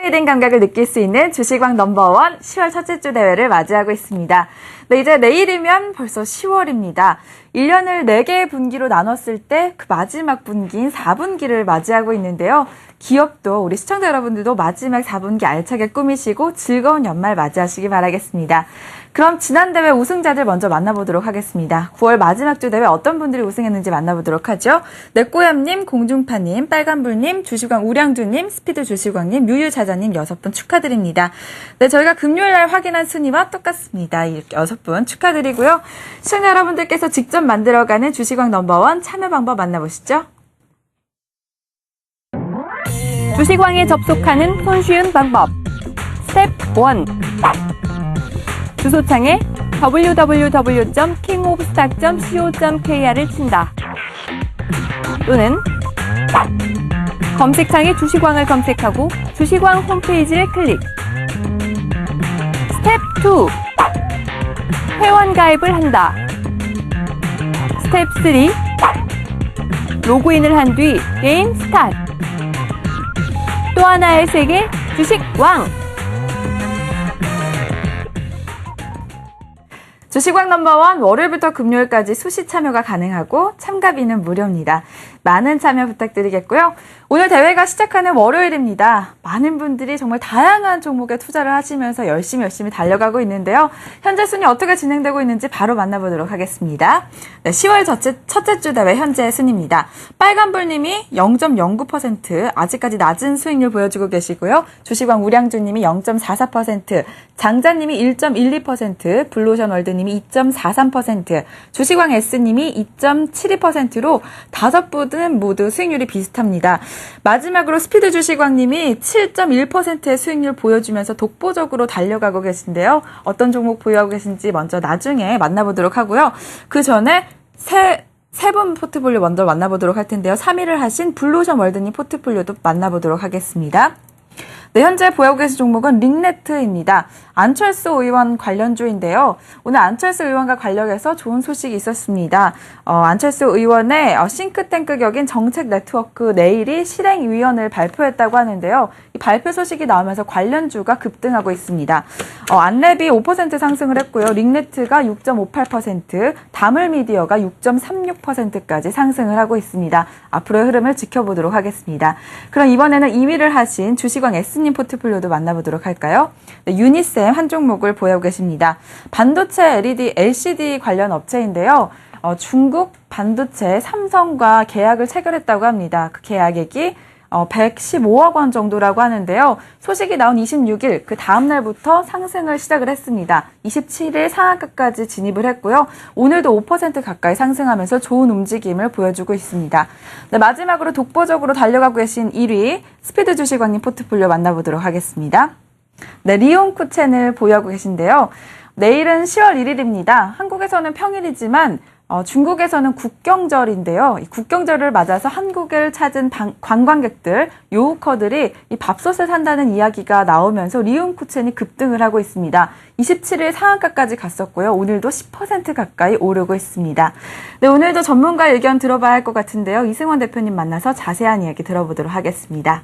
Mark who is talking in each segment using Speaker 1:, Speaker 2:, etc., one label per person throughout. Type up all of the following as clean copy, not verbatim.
Speaker 1: 트레이딩 감각을 느낄 수 있는 주식왕 넘버원 10월 첫째 주 대회를 맞이하고 있습니다. 네, 이제 내일이면 벌써 10월입니다. 1년을 4개의 분기로 나눴을 때 그 마지막 분기인 4분기를 맞이하고 있는데요. 기업도 우리 시청자 여러분들도 마지막 4분기 알차게 꾸미시고 즐거운 연말 맞이하시기 바라겠습니다. 그럼 지난 대회 우승자들 먼저 만나보도록 하겠습니다. 9월 마지막 주 대회 어떤 분들이 우승했는지 만나보도록 하죠. 내꼬얌님, 공중파님, 빨간불님, 주식왕 우량주님, 스피드 주식왕님, 유유자자님 6분 축하드립니다. 네, 저희가 금요일날 확인한 순위와 똑같습니다. 이렇게 6분 축하드리고요. 시청자 여러분들께서 직접 만들어가는 주식왕 넘버원 참여 방법 만나보시죠.
Speaker 2: 주식왕에 접속하는 손쉬운 방법. 스텝 1. 주소창에 www.kingofstock.co.kr을 친다. 또는 검색창에 주식왕을 검색하고 주식왕 홈페이지를 클릭. 스텝 2. 회원 가입을 한다. 스텝 3. 로그인을 한 뒤 게임 스타트. 또 하나의 세계 주식왕.
Speaker 1: 주식왕 넘버원 월요일부터 금요일까지 수시 참여가 가능하고 참가비는 무료입니다. 많은 참여 부탁드리겠고요. 오늘 대회가 시작하는 월요일입니다. 많은 분들이 정말 다양한 종목에 투자를 하시면서 열심히 달려가고 있는데요. 현재 순위 어떻게 진행되고 있는지 바로 만나보도록 하겠습니다. 네, 10월 첫째 주 대회 현재 순위입니다. 빨간불님이 0.09%, 아직까지 낮은 수익률 보여주고 계시고요. 주식왕 우량주님이 0.44%, 장자님이 1.12%, 블루오션월드님이 2.43%, 주식왕 S님이 2.72%로 5분은 모두 수익률이 비슷합니다. 마지막으로 스피드 주식왕님이 7.1%의 수익률 보여주면서 독보적으로 달려가고 계신데요. 어떤 종목 보유하고 계신지 먼저 나중에 만나보도록 하고요. 그 전에 세 분 포트폴리오 먼저 만나보도록 할 텐데요. 3위를 하신 블루오션월드님 포트폴리오도 만나보도록 하겠습니다. 네, 현재 보유하고 계신 종목은 링네트입니다. 안철수 의원 관련주인데요. 오늘 안철수 의원과 관련해서 좋은 소식이 있었습니다. 안철수 의원의 싱크탱크 격인 정책 네트워크 내일이 실행위원을 발표했다고 하는데요. 이 발표 소식이 나오면서 관련주가 급등하고 있습니다. 안랩이 5% 상승을 했고요. 링네트가 6.58%, 다물미디어가 6.36%까지 상승을 하고 있습니다. 앞으로의 흐름을 지켜보도록 하겠습니다. 그럼 이번에는 2위를 하신 주식왕 S님 포트폴리오도 만나보도록 할까요? 네, 유니셈 한 종목을 보유하고 계십니다. 반도체 LED, LCD 관련 업체인데요. 중국 반도체 삼성과 계약을 체결했다고 합니다. 그 계약액이 115억 원 정도라고 하는데요. 소식이 나온 26일, 그 다음 날부터 상승을 시작을 했습니다. 27일 상한가까지 진입을 했고요. 오늘도 5% 가까이 상승하면서 좋은 움직임을 보여주고 있습니다. 네, 마지막으로 독보적으로 달려가고 계신 1위, 스피드 주식왕님 포트폴리오 만나보도록 하겠습니다. 네, 리온쿠첸을 보유하고 계신데요. 내일은 10월 1일입니다. 한국에서는 평일이지만 중국에서는 국경절인데요. 이 국경절을 맞아서 한국을 찾은 관광객들, 요우커들이 이 밥솥을 산다는 이야기가 나오면서 리온쿠첸이 급등을 하고 있습니다. 27일 상한가까지 갔었고요. 오늘도 10% 가까이 오르고 있습니다. 네, 오늘도 전문가 의견 들어봐야 할 것 같은데요. 이승원 대표님 만나서 자세한 이야기 들어보도록 하겠습니다.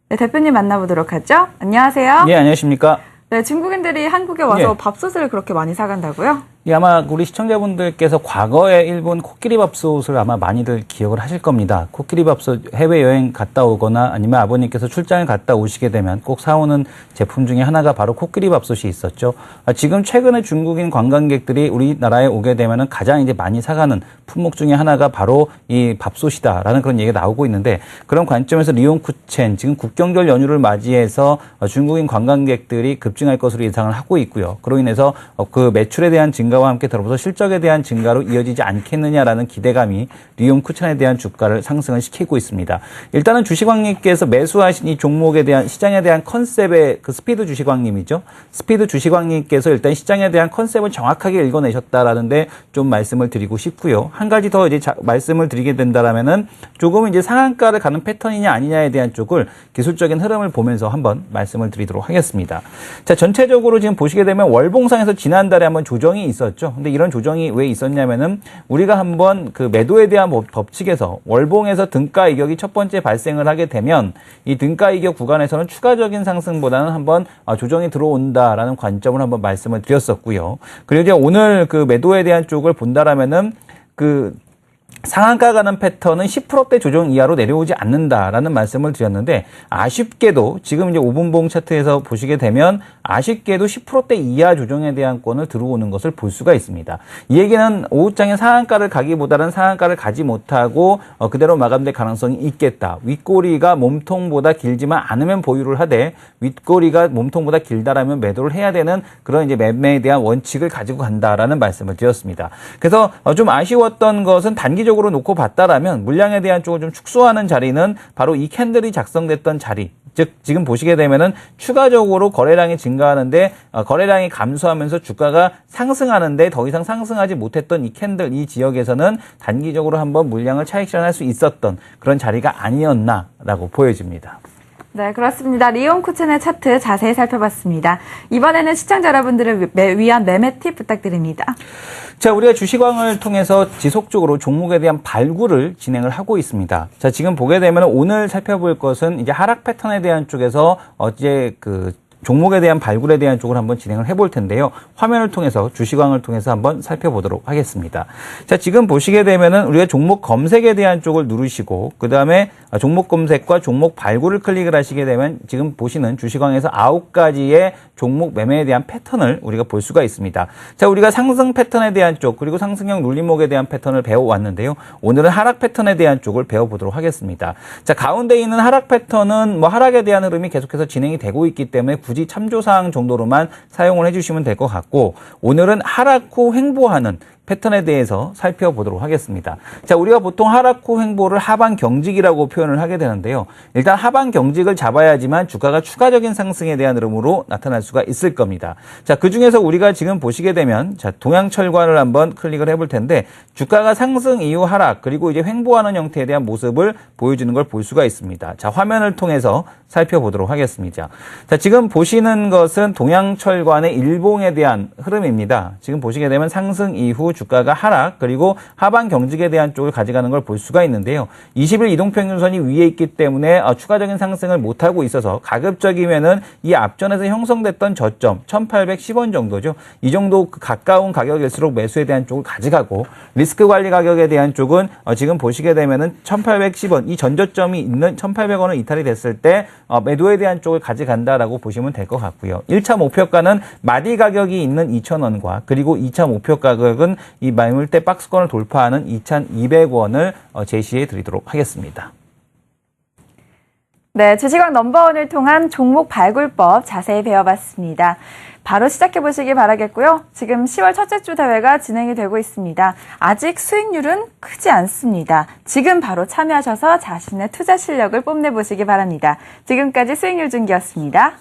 Speaker 1: 네, 대표님 만나보도록 하죠. 안녕하세요.
Speaker 3: 예, 안녕하십니까.
Speaker 1: 네, 중국인들이 한국에 와서 밥솥을 그렇게 많이 사간다고요?
Speaker 3: 예, 아마 우리 시청자분들께서 과거에 일본 코끼리 밥솥을 아마 많이들 기억을 하실 겁니다. 코끼리 밥솥 해외여행 갔다 오거나 아니면 아버님께서 출장을 갔다 오시게 되면 꼭 사오는 제품 중에 하나가 바로 코끼리 밥솥이 있었죠. 지금 최근에 중국인 관광객들이 우리나라에 오게 되면은 가장 이제 많이 사가는 품목 중에 하나가 바로 이 밥솥이다라는 그런 얘기가 나오고 있는데, 그런 관점에서 리온쿠첸 지금 국경절 연휴를 맞이해서 중국인 관광객들이 급증할 것으로 예상을 하고 있고요. 그로 인해서 그 매출에 대한 증가와 함께 더불어서 실적에 대한 증가로 이어지지 않겠느냐라는 기대감이 리온쿠첸에 대한 주가를 상승을 시키고 있습니다. 일단은 주식왕님께서 매수하신 이 종목에 대한 시장에 대한 컨셉의 그 스피드 주식왕님이죠. 스피드 주식왕님께서 일단 시장에 대한 컨셉을 정확하게 읽어내셨다라는데 좀 말씀을 드리고 싶고요. 한 가지 더 이제 말씀을 드리게 된다라면은 조금 이제 상한가를 가는 패턴이냐 아니냐에 대한 쪽을 기술적인 흐름을 보면서 한번 말씀을 드리도록 하겠습니다. 자, 전체적으로 지금 보시게 되면 월봉상에서 지난달에 한번 조정이 있었 있었죠. 근데 이런 조정이 왜 있었냐면은 우리가 한번 그 매도에 대한 법칙에서 월봉에서 등가 이격이 첫 번째 발생을 하게 되면 이 등가 이격 구간에서는 추가적인 상승보다는 한번 조정이 들어온다라는 관점을 한번 말씀을 드렸었고요. 그리고 이제 오늘 그 매도에 대한 쪽을 본다라면은 그 상한가 가는 패턴은 10%대 조정 이하로 내려오지 않는다라는 말씀을 드렸는데 아쉽게도 지금 이제 5분봉 차트에서 보시게 되면 아쉽게도 10%대 이하 조정에 대한 권을 들어오는 것을 볼 수가 있습니다. 이 얘기는 오후장에 상한가를 가기보다는 상한가를 가지 못하고 그대로 마감될 가능성이 있겠다. 윗꼬리가 몸통보다 길지만 않으면 보유를 하되 윗꼬리가 몸통보다 길다라면 매도를 해야 되는 그런 이제 매매에 대한 원칙을 가지고 간다라는 말씀을 드렸습니다. 그래서 좀 아쉬웠던 것은 단기적으로 놓고 봤다라면 물량에 대한 쪽을 좀 축소하는 자리는 바로 이 캔들이 작성됐던 자리. 즉 지금 보시게 되면은 추가적으로 거래량이 증가하는데 거래량이 감소하면서 주가가 상승하는데 더 이상 상승하지 못했던 이 캔들 이 지역에서는 단기적으로 한번 물량을 차익 실현할 수 있었던 그런 자리가 아니었나라고 보여집니다.
Speaker 1: 네, 그렇습니다. 리온쿠첸의 차트 자세히 살펴봤습니다. 이번에는 시청자 여러분들을 위한 매매 팁 부탁드립니다.
Speaker 3: 자, 우리가 주식왕을 통해서 지속적으로 종목에 대한 발굴을 진행을 하고 있습니다. 자, 지금 보게 되면 오늘 살펴볼 것은 이제 하락 패턴에 대한 쪽에서 어제 그 종목에 대한 발굴에 대한 쪽을 한번 진행을 해볼 텐데요. 화면을 통해서 주식왕을 통해서 한번 살펴보도록 하겠습니다. 자, 지금 보시게 되면은 우리가 종목 검색에 대한 쪽을 누르시고 그 다음에 종목 검색과 종목 발굴을 클릭을 하시게 되면 지금 보시는 주식왕에서 9가지의 종목 매매에 대한 패턴을 우리가 볼 수가 있습니다. 자, 우리가 상승 패턴에 대한 쪽 그리고 상승형 눌림목에 대한 패턴을 배워왔는데요. 오늘은 하락 패턴에 대한 쪽을 배워보도록 하겠습니다. 자, 가운데 있는 하락 패턴은 뭐 하락에 대한 흐름이 계속해서 진행이 되고 있기 때문에 굳이 참조사항 정도로만 사용을 해주시면 될 것 같고 오늘은 하락 후 횡보하는 패턴에 대해서 살펴보도록 하겠습니다. 자, 우리가 보통 하락 후 횡보를 하방 경직이라고 표현을 하게 되는데요. 일단 하방 경직을 잡아야지만 주가가 추가적인 상승에 대한 흐름으로 나타날 수가 있을 겁니다. 자, 그 중에서 우리가 지금 보시게 되면 자, 동양철관을 한번 클릭을 해볼 텐데 주가가 상승 이후 하락 그리고 이제 횡보하는 형태에 대한 모습을 보여주는 걸 볼 수가 있습니다. 자, 화면을 통해서 살펴보도록 하겠습니다. 자, 지금 보시는 것은 동양철관의 일봉에 대한 흐름입니다. 지금 보시게 되면 상승 이후 주가가 하락 그리고 하방 경직에 대한 쪽을 가져가는 걸 볼 수가 있는데요. 20일 이동평균선이 위에 있기 때문에 추가적인 상승을 못하고 있어서 가급적이면은 이 앞전에서 형성됐던 저점 1810원 정도죠. 이 정도 가까운 가격일수록 매수에 대한 쪽을 가져가고 리스크 관리 가격에 대한 쪽은 지금 보시게 되면은 1810원 이 전저점이 있는 1800원을 이탈이 됐을 때 매도에 대한 쪽을 가져간다라고 보시면 될 것 같고요. 1차 목표가는 마디 가격이 있는 2,000원과 그리고 2차 목표 가격은 이 매물대 박스권을 돌파하는 2,200원을 제시해 드리도록 하겠습니다.
Speaker 1: 네, 주식왕 넘버원을 통한 종목 발굴법 자세히 배워봤습니다. 바로 시작해보시기 바라겠고요. 지금 10월 첫째 주 대회가 진행이 되고 있습니다. 아직 수익률은 크지 않습니다. 지금 바로 참여하셔서 자신의 투자 실력을 뽐내보시기 바랍니다. 지금까지 수익률 중기였습니다.